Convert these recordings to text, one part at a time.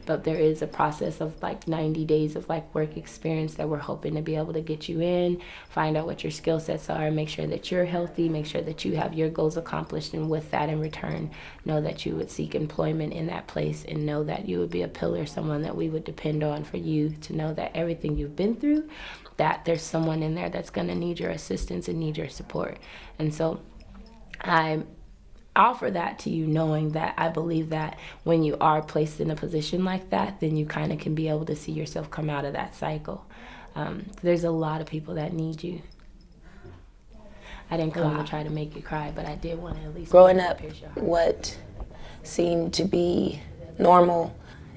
but there is a process of like 90 days of like work experience that we're hoping to be able to get you in, find out what your skill sets are, make sure that you're healthy, make sure that you have your goals accomplished, and with that in return, know that you would seek employment in that place and know that you would be a pillar, someone that we would depend on for you to know that everything you've been through, that there's someone in there that's going to need your assistance and need your support. And so I offer that to you, knowing that I believe that when you are placed in a position like that, then you kind of can be able to see yourself come out of that cycle. There's a lot of people that need you. I didn't come to try to make you cry, but I did want to at least growing up, what seemed to be normal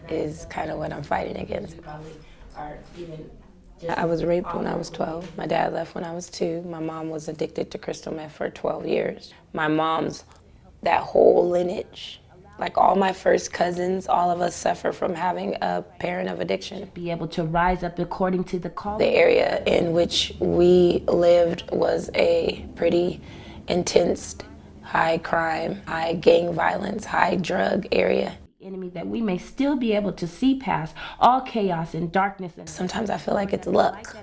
is kind of what I'm fighting against. I was raped when I was 12. My dad left when I was 2. My mom was addicted to crystal meth for 12 years. My mom's, that whole lineage, like all my first cousins, all of us suffer from having a parent of addiction. Be able to rise up according to the call. The area in which we lived was a pretty intense, high crime, high gang violence, high drug area. Enemy that we may still be able to see past all chaos and darkness. Sometimes I feel like it's luck.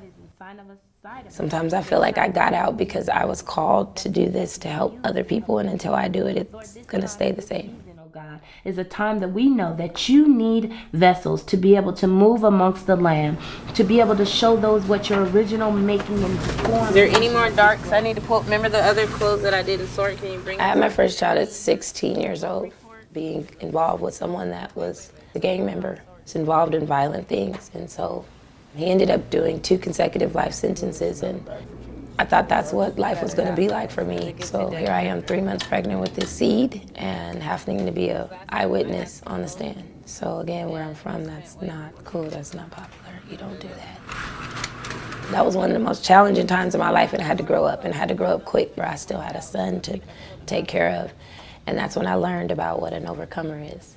Sometimes I feel like I got out because I was called to do this to help other people, and until I do it, it's gonna stay the same. God, is a time that we know that you need vessels to be able to move amongst the land, to be able to show those what your original making and form. Is there any more darks I need to pull? Remember the other clothes that I didn't sort? Can you bring I had my first child at 16 years old, being involved with someone that was a gang member. Was involved in violent things, and so he ended up doing 2 consecutive life sentences, and I thought that's what life was going to be like for me. So here I am 3 months pregnant with this seed and having to be an eyewitness on the stand. So again, where I'm from, that's not cool, that's not popular. You don't do that. That was one of the most challenging times of my life, and I had to grow up, and I had to grow up quick, where I still had a son to take care of. And that's when I learned about what an overcomer is.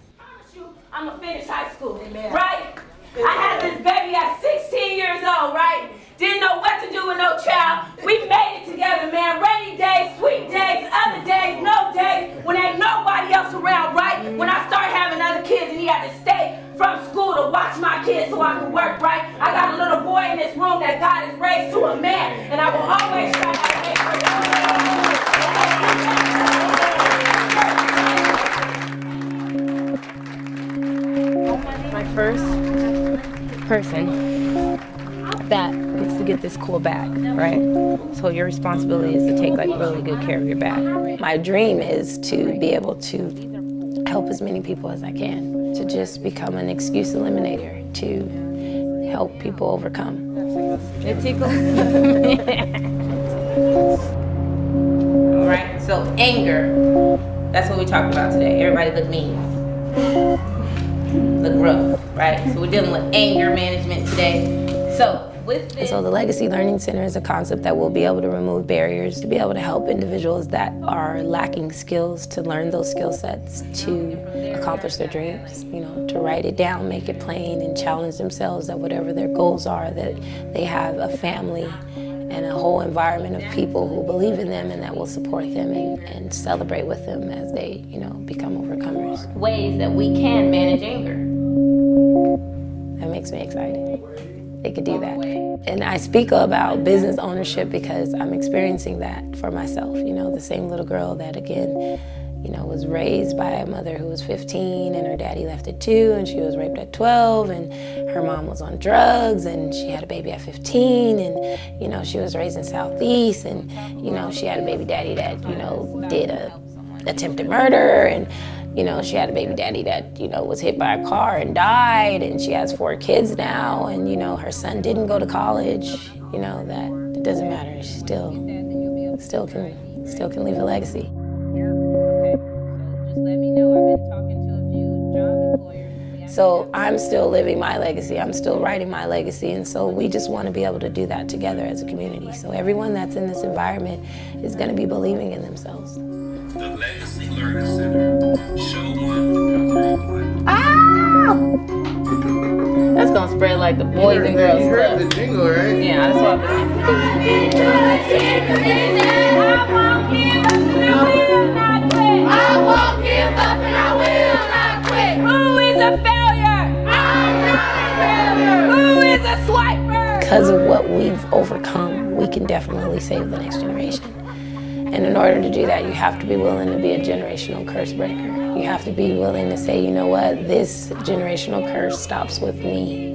I'm gonna finish high school, right? I had this baby at 16 years old, right? Didn't know what to do with no child. We made it together, man. Rainy days, sweet days, other days, no days, when ain't nobody else around, right? When I started having other kids and he had to stay from school to watch my kids so I could work, right? I got a little boy in this room that God has raised to a man, and I will always try to make my first person that gets to get this cool bag, right? So your responsibility is to take like really good care of your bag. My dream is to be able to help as many people as I can, to just become an excuse eliminator, to help people overcome. It tickles. All right, so anger, that's what we talked about today. Everybody look mean. Look rough, right? So we're dealing with anger management today. So with this, so the Legacy Learning Center is a concept that will be able to remove barriers, to be able to help individuals that are lacking skills to learn those skill sets to accomplish their dreams, you know, to write it down, make it plain, and challenge themselves that whatever their goals are, that they have a family and a whole environment of people who believe in them and that will support them and celebrate with them as they, you know, become overcomers. ways that we can manage anger. That makes me excited. They could do that. And I speak about business ownership because I'm experiencing that for myself. You know, the same little girl that, again, you know, was raised by a mother who was 15 and her daddy left at 2 and she was raped at 12 and her mom was on drugs and she had a baby at 15 and, you know, she was raised in Southeast and, you know, she had a baby daddy that, you know, did a attempted murder and, you know, she had a baby daddy that, you know, was hit by a car and died, and she has 4 kids now, and, you know, her son didn't go to college. You know, that it doesn't matter. She still can leave a legacy. Just let me know. I've been talking to a few job employers. So I'm still living my legacy. I'm still writing my legacy, and so we just want to be able to do that together as a community. So everyone that's in this environment is going to be believing in themselves. The Legacy Learning Center, Show 1, Group 1. Ah! That's gonna spread like the Boys and Girls You Club. heard the jingle, right? Yeah, that's what Who is a failure? is a swiper! Because of what we've overcome, we can definitely save the next generation. And in order to do that, you have to be willing to be a generational curse breaker. You have to be willing to say, you know what, this generational curse stops with me.